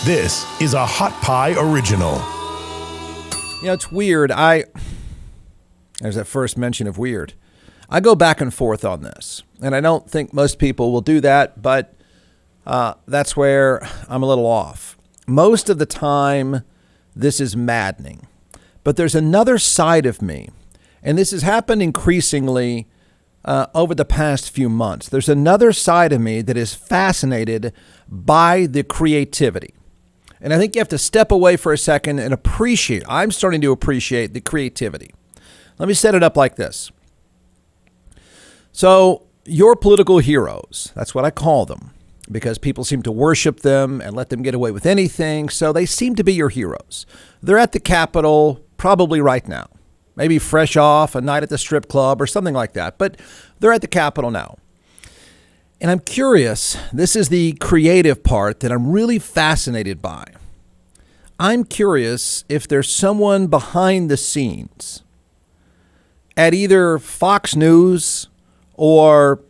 This is a Hot Pie Original. You know, it's weird. There's that first mention of weird. I go back and forth on this, and I don't think most people will do that, but that's where I'm a little off. Most of the time, this is maddening. But there's another side of me, and this has happened increasingly over the past few months. There's another side of me that is fascinated by the creativity. And I think you have to step away for a second and appreciate. I'm starting to appreciate the creativity. Let me set it up like this. So your political heroes, that's what I call them, because people seem to worship them and let them get away with anything. So they seem to be your heroes. They're at the Capitol probably right now, maybe fresh off a night at the strip club or something like that. But they're at the Capitol now. And I'm curious, this is the creative part that I'm really fascinated by. I'm curious if there's someone behind the scenes at either Fox News or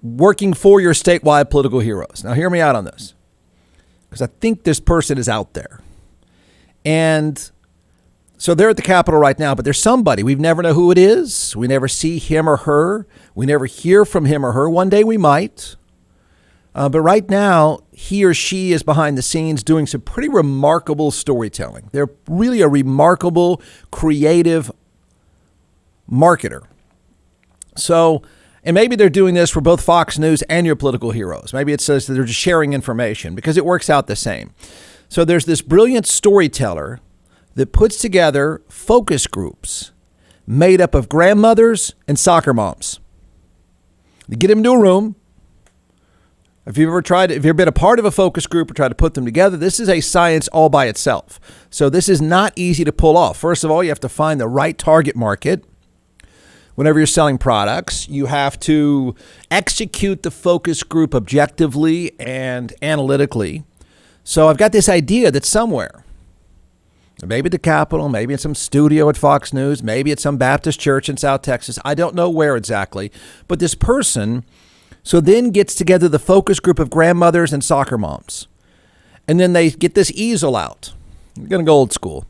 working for your statewide political heroes. Now, hear me out on this, because I think this person is out there. And so they're at the Capitol right now, but there's somebody. We never know who it is. We never see him or her. We never hear from him or her. One day we might. But right now, he or she is behind the scenes doing some pretty remarkable storytelling. They're really a remarkable, creative marketer. So, and maybe they're doing this for both Fox News and your political heroes. Maybe it says that they're just sharing information because it works out the same. So there's this brilliant storyteller that puts together focus groups made up of grandmothers and soccer moms. They get them into a room. If you've ever been a part of a focus group or tried to put them together, this is a science all by itself. So this is not easy to pull off. First of all, you have to find the right target market. Whenever you're selling products, you have to execute the focus group objectively and analytically. So I've got this idea that somewhere, maybe at the Capitol, maybe in some studio at Fox News, maybe at some Baptist church in South Texas, I don't know where exactly, but this person so then gets together the focus group of grandmothers and soccer moms. And then they get this easel out. I'm going to go old school.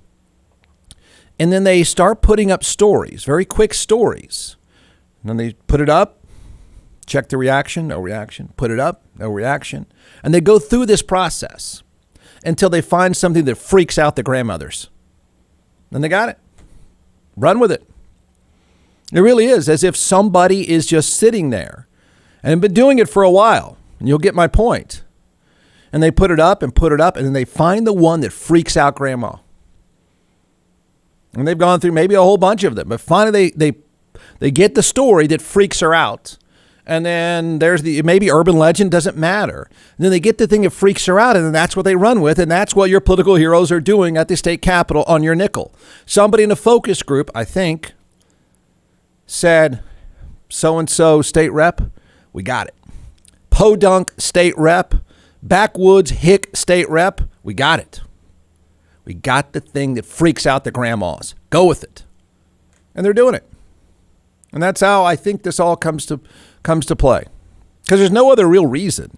And then they start putting up stories, very quick stories. And then they put it up, check the reaction, no reaction, put it up, no reaction. And they go through this process until they find something that freaks out the grandmothers. Then they got it. Run with it. It really is as if somebody is just sitting there and have been doing it for a while. And you'll get my point. And they put it up, and then they find the one that freaks out grandma. And they've gone through maybe a whole bunch of them. But finally, they get the story that freaks her out. And then there's maybe urban legend, doesn't matter. And then they get the thing that freaks her out, and then that's what they run with. And that's what your political heroes are doing at the state capitol on your nickel. Somebody in a focus group, I think, said, so-and-so state rep, we got it. Podunk state rep, Backwoods Hick state rep, we got it. We got the thing that freaks out the grandmas. Go with it. And they're doing it. And that's how I think this all comes to play. Because there's no other real reason.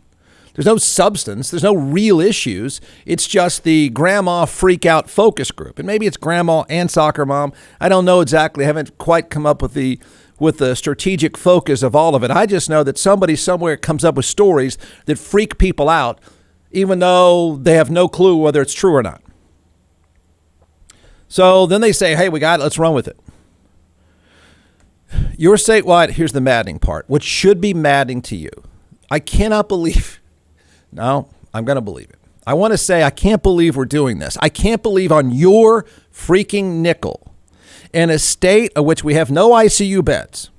There's no substance. There's no real issues. It's just the grandma freak out focus group. And maybe it's grandma and soccer mom. I don't know exactly. I haven't quite come up with the strategic focus of all of it. I just know that somebody somewhere comes up with stories that freak people out, even though they have no clue whether it's true or not. So then they say, hey, we got it. Let's run with it. Your statewide, here's the maddening part. What should be maddening to you. I cannot believe. No, I'm going to believe it. I want to say I can't believe we're doing this. I can't believe on your freaking nickel in a state of which we have no ICU beds.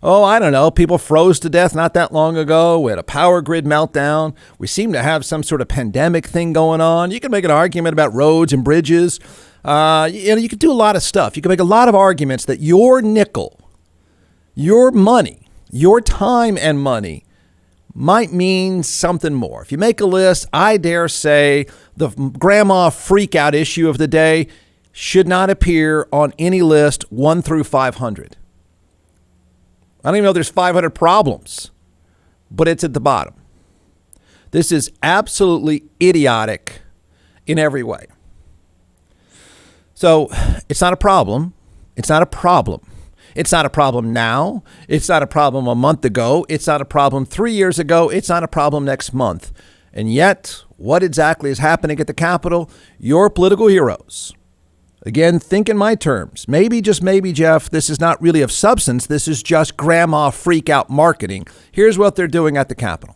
Oh, I don't know. People froze to death not that long ago. We had a power grid meltdown. We seem to have some sort of pandemic thing going on. You can make an argument about roads and bridges. You could do a lot of stuff. You can make a lot of arguments that your nickel, your money, your time and money might mean something more. If you make a list, I dare say the grandma freak out issue of the day should not appear on any list 1 through 500. I don't even know if there's 500 problems, but it's at the bottom. This is absolutely idiotic in every way. So it's not a problem. It's not a problem. It's not a problem now. It's not a problem a month ago. It's not a problem 3 years ago. It's not a problem next month. And yet, what exactly is happening at the Capitol? Your political heroes. Again, think in my terms. Maybe, just maybe, Jeff, this is not really of substance. This is just grandma freak out marketing. Here's what they're doing at the Capitol.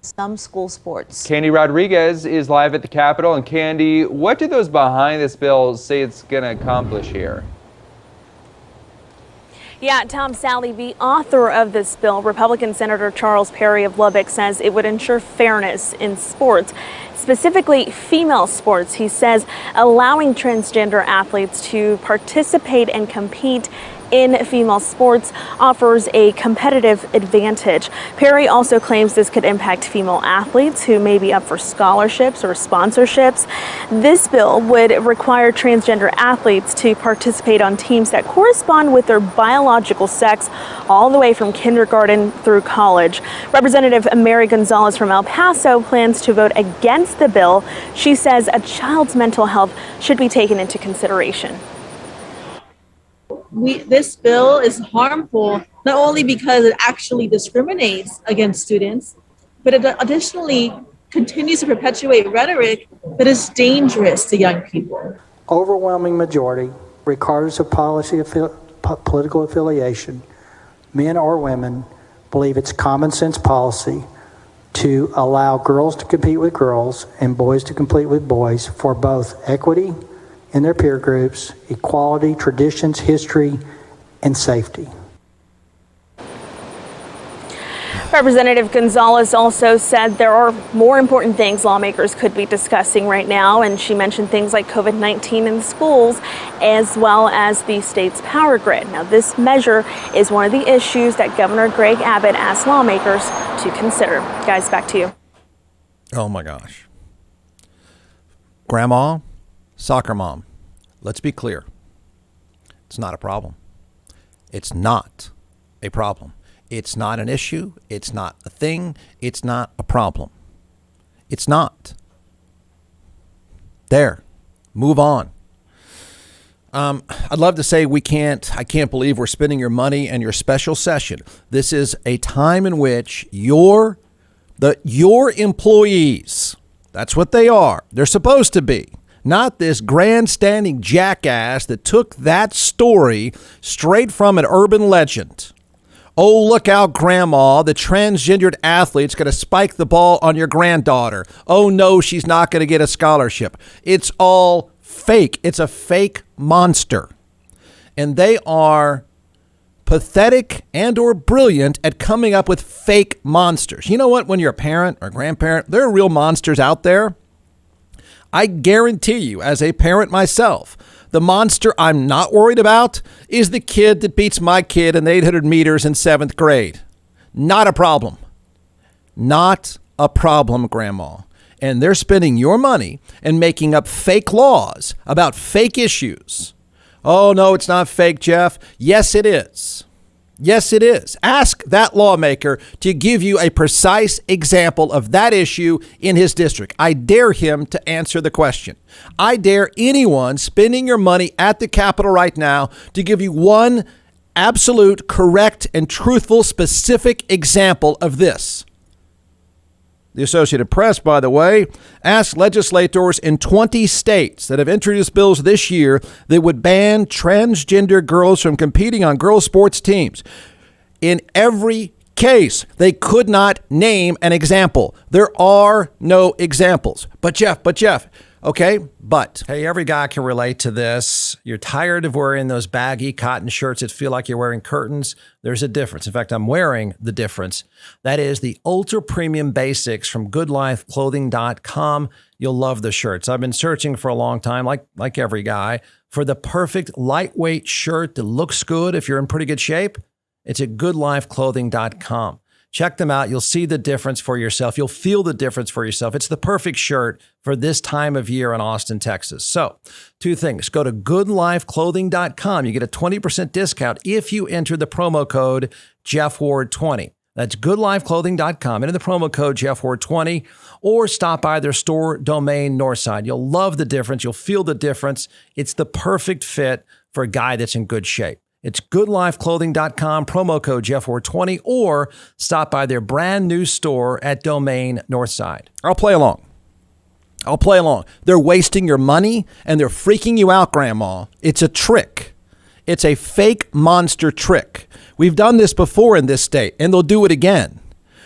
Some school sports. Candy Rodriguez is live at the Capitol. And Candy, what do those behind this bill say it's going to accomplish here? Yeah, Tom, Sally, the author of this bill, Republican Senator Charles Perry of Lubbock, says it would ensure fairness in sports, specifically female sports. He says allowing transgender athletes to participate and compete in female sports offers a competitive advantage. Perry also claims this could impact female athletes who may be up for scholarships or sponsorships. This bill would require transgender athletes to participate on teams that correspond with their biological sex all the way from kindergarten through college. Representative Mary Gonzalez from El Paso plans to vote against the bill. She says a child's mental health should be taken into consideration. This bill is harmful not only because it actually discriminates against students, but it additionally continues to perpetuate rhetoric that is dangerous to young people. Overwhelming majority, regardless of political affiliation, men or women, believe it's common sense policy to allow girls to compete with girls and boys to compete with boys for both equity in their peer groups, equality, traditions, history, and safety. Representative Gonzalez also said there are more important things lawmakers could be discussing right now, and she mentioned things like COVID-19 in schools, as well as the state's power grid. Now, this measure is one of the issues that Governor Greg Abbott asked lawmakers to consider. Guys, back to you. Oh my gosh. Grandma, soccer mom, let's be clear. It's not a problem. It's not a problem. It's not an issue. It's not a thing. It's not a problem. It's not. There. Move on. I'd love to say I can't believe we're spending your money and your special session. This is a time in which your employees, that's what they are. They're supposed to be. Not this grandstanding jackass that took that story straight from an urban legend. Oh, look out, Grandma, the transgendered athlete's going to spike the ball on your granddaughter. Oh, no, she's not going to get a scholarship. It's all fake. It's a fake monster. And they are pathetic and or brilliant at coming up with fake monsters. You know what? When you're a parent or grandparent, there are real monsters out there. I guarantee you, as a parent myself, the monster I'm not worried about is the kid that beats my kid in the 800 meters in 7th grade. Not a problem. Not a problem, Grandma. And they're spending your money and making up fake laws about fake issues. Oh, no, it's not fake, Jeff. Yes, it is. Yes, it is. Ask that lawmaker to give you a precise example of that issue in his district. I dare him to answer the question. I dare anyone spending your money at the Capitol right now to give you one absolute, correct, and truthful, specific example of this. The Associated Press, by the way, asked legislators in 20 states that have introduced bills this year that would ban transgender girls from competing on girls' sports teams. In every case, they could not name an example. There are no examples. But Jeff, okay, but hey, every guy can relate to this. You're tired of wearing those baggy cotton shirts that feel like you're wearing curtains. There's a difference. In fact, I'm wearing the difference. That is the ultra premium basics from goodlifeclothing.com. You'll love the shirts. I've been searching for a long time, like every guy, for the perfect lightweight shirt that looks good if you're in pretty good shape. It's at goodlifeclothing.com. Check them out. You'll see the difference for yourself. You'll feel the difference for yourself. It's the perfect shirt for this time of year in Austin, Texas. So, two things. Go to goodlifeclothing.com. You get a 20% discount if you enter the promo code JeffWard20. That's goodlifeclothing.com. Enter the promo code JeffWard20 or stop by their store domain Northside. You'll love the difference. You'll feel the difference. It's the perfect fit for a guy that's in good shape. It's goodlifeclothing.com, promo code JeffWard20, or stop by their brand new store at Domain Northside. I'll play along. They're wasting your money and they're freaking you out, Grandma. It's a trick. It's a fake monster trick. We've done this before in this state, and they'll do it again.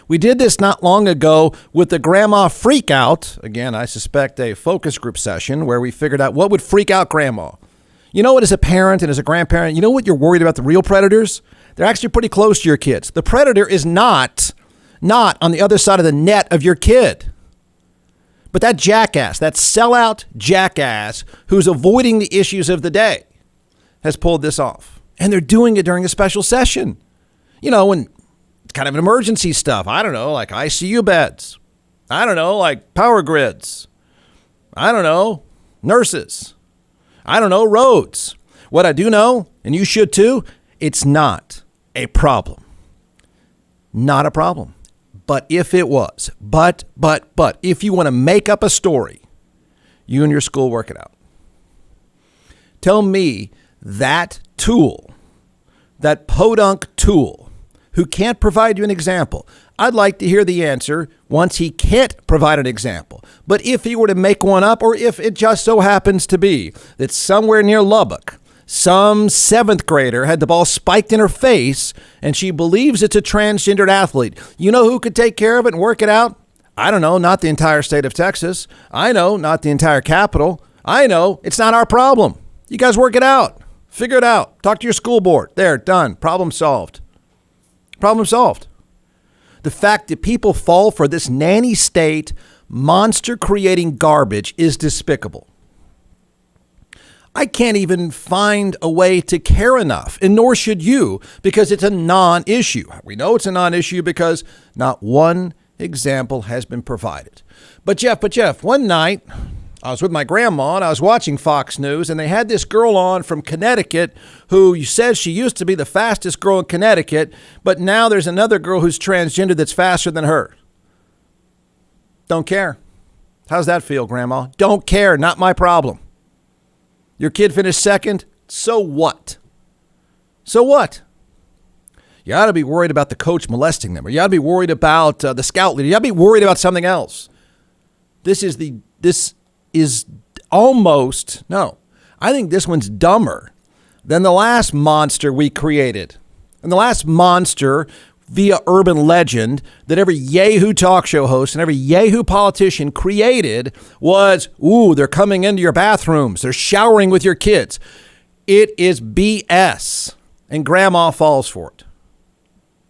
We did this not long ago with the Grandma Freak Out. Again, I suspect a focus group session where we figured out what would freak out Grandma. You know what, as a parent and as a grandparent, you know what you're worried about the real predators? They're actually pretty close to your kids. The predator is not on the other side of the net of your kid. But that jackass, that sellout jackass who's avoiding the issues of the day has pulled this off. And they're doing it during a special session. You know, when it's kind of an emergency stuff. I don't know, like ICU beds. I don't know, like power grids. I don't know, nurses. I don't know, roads. What I do know, and you should too, it's not a problem. Not a problem. But if it was, but, if you want to make up a story, you and your school work it out. Tell me that tool, that podunk tool, who can't provide you an example. I'd like to hear the answer once he can't provide an example. But if he were to make one up, or if it just so happens to be that somewhere near Lubbock, some 7th grader had the ball spiked in her face and she believes it's a transgendered athlete, you know who could take care of it and work it out? I don't know, not the entire state of Texas. I know, not the entire capital. I know, it's not our problem. You guys work it out. Figure it out. Talk to your school board. There, done. Problem solved. Problem solved. The fact that people fall for this nanny state, monster creating garbage is despicable. I can't even find a way to care enough, and nor should you, because it's a non-issue. We know it's a non-issue because not one example has been provided. But Jeff, one night I was with my grandma and I was watching Fox News, and they had this girl on from Connecticut who says she used to be the fastest girl in Connecticut, but now there's another girl who's transgender that's faster than her. Don't care. How's that feel, Grandma? Don't care. Not my problem. Your kid finished second. So what? So what? You ought to be worried about the coach molesting them, or you ought to be worried about the scout leader. You ought to be worried about something else. This is almost, no, I think this one's dumber than the last monster we created. And the last monster via urban legend that every Yahoo talk show host and every Yahoo politician created was, they're coming into your bathrooms. They're showering with your kids. It is BS. And Grandma falls for it.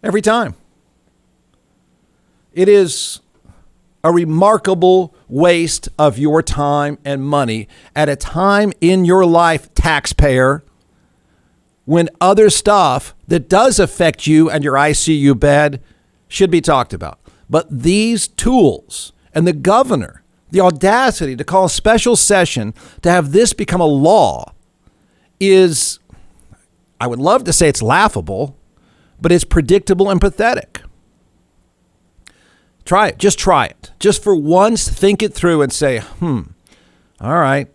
Every time. It is a remarkable waste of your time and money at a time in your life, taxpayer, when other stuff that does affect you and your ICU bed should be talked about. But these tools and the governor, the audacity to call a special session to have this become a law is, I would love to say it's laughable, but it's predictable and pathetic. Try it. Just try it. Just for once, think it through and say, all right.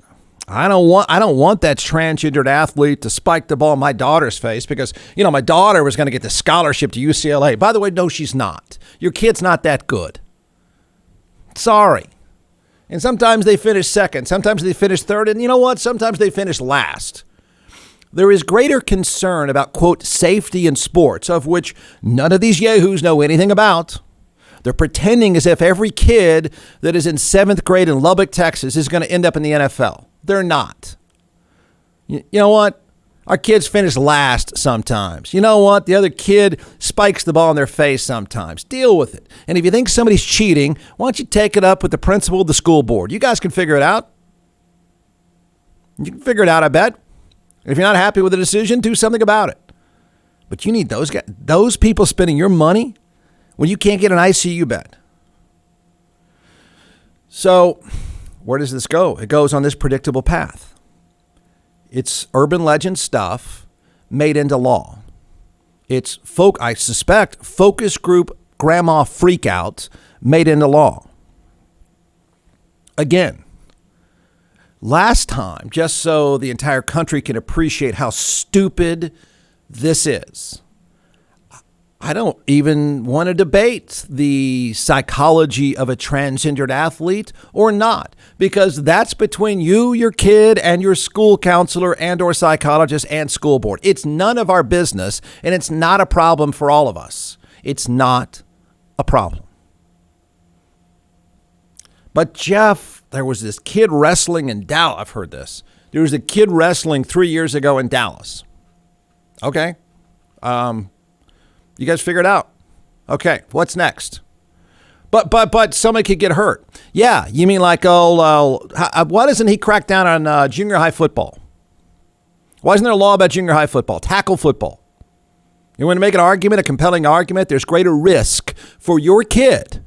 I don't want that transgendered athlete to spike the ball in my daughter's face because, my daughter was going to get the scholarship to UCLA. By the way, no, she's not. Your kid's not that good. Sorry. And sometimes they finish second. Sometimes they finish third. And you know what? Sometimes they finish last. There is greater concern about, quote, safety in sports, of which none of these yahoos know anything about. They're pretending as if every kid that is in 7th grade in Lubbock, Texas is going to end up in the NFL. They're not. You know what? Our kids finish last sometimes. You know what? The other kid spikes the ball in their face sometimes. Deal with it. And if you think somebody's cheating, why don't you take it up with the principal of the school board? You guys can figure it out. You can figure it out, I bet. And if you're not happy with the decision, do something about it. But you need those people spending your money when you can't get an ICU bed. So where does this go? It goes on this predictable path. It's urban legend stuff made into law. It's I suspect, focus group grandma freakout made into law. Again, last time, just so the entire country can appreciate how stupid this is, I don't even want to debate the psychology of a transgendered athlete or not, because that's between you, your kid, and your school counselor and or psychologist and school board. It's none of our business, and it's not a problem for all of us. It's not a problem. But Jeff, there was this kid wrestling in Dallas. I've heard this. There was a kid wrestling 3 years ago in Dallas. Okay. You guys figure it out. Okay, what's next? But somebody could get hurt. Yeah, you mean like, why doesn't he crack down on junior high football? Why isn't there a law about junior high football, tackle football? You want to make an argument, a compelling argument? There's greater risk for your kid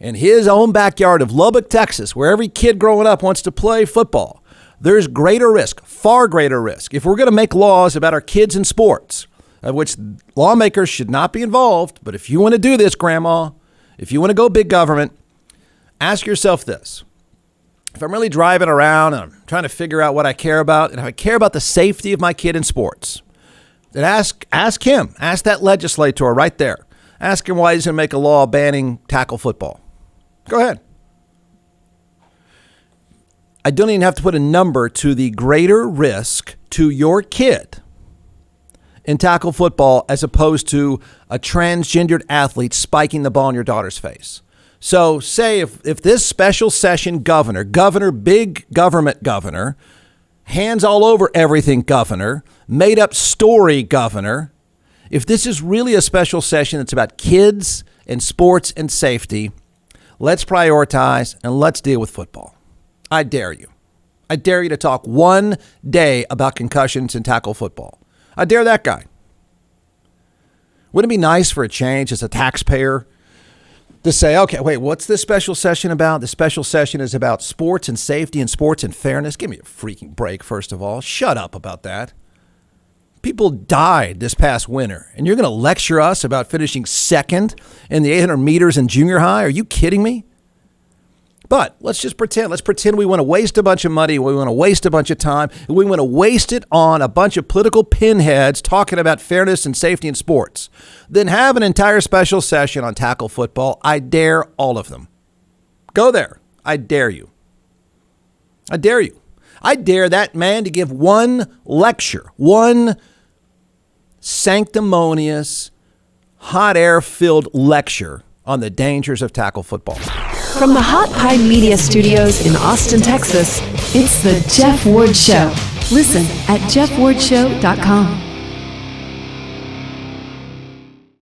in his own backyard of Lubbock, Texas, where every kid growing up wants to play football. There's greater risk, far greater risk. If we're going to make laws about our kids in sports, of which lawmakers should not be involved. But if you want to do this, Grandma, if you want to go big government, ask yourself this. If I'm really driving around and I'm trying to figure out what I care about, and if I care about the safety of my kid in sports, then ask him, ask that legislator right there. Ask him why he's going to make a law banning tackle football. Go ahead. I don't even have to put a number to the greater risk to your kid in tackle football as opposed to a transgendered athlete spiking the ball in your daughter's face. So say if this special session governor, big government governor, hands all over everything governor, made up story governor, if this is really a special session that's about kids and sports and safety, let's prioritize and let's deal with football. I dare you. I dare you to talk one day about concussions in tackle football. I dare that guy. Wouldn't it be nice for a change as a taxpayer to say, okay, wait, what's this special session about? The special session is about sports and safety and sports and fairness. Give me a freaking break, first of all. Shut up about that. People died this past winter, and you're going to lecture us about finishing second in the 800 meters in junior high? Are you kidding me? But let's just pretend. Let's pretend we want to waste a bunch of money. We want to waste a bunch of time. And we want to waste it on a bunch of political pinheads talking about fairness and safety in sports. Then have an entire special session on tackle football. I dare all of them. Go there. I dare you. I dare you. I dare that man to give one lecture, one sanctimonious, hot air-filled lecture on the dangers of tackle football. From the Hot Pie Media Studios in Austin, Texas, it's the Jeff Ward Show. Listen at jeffwardshow.com.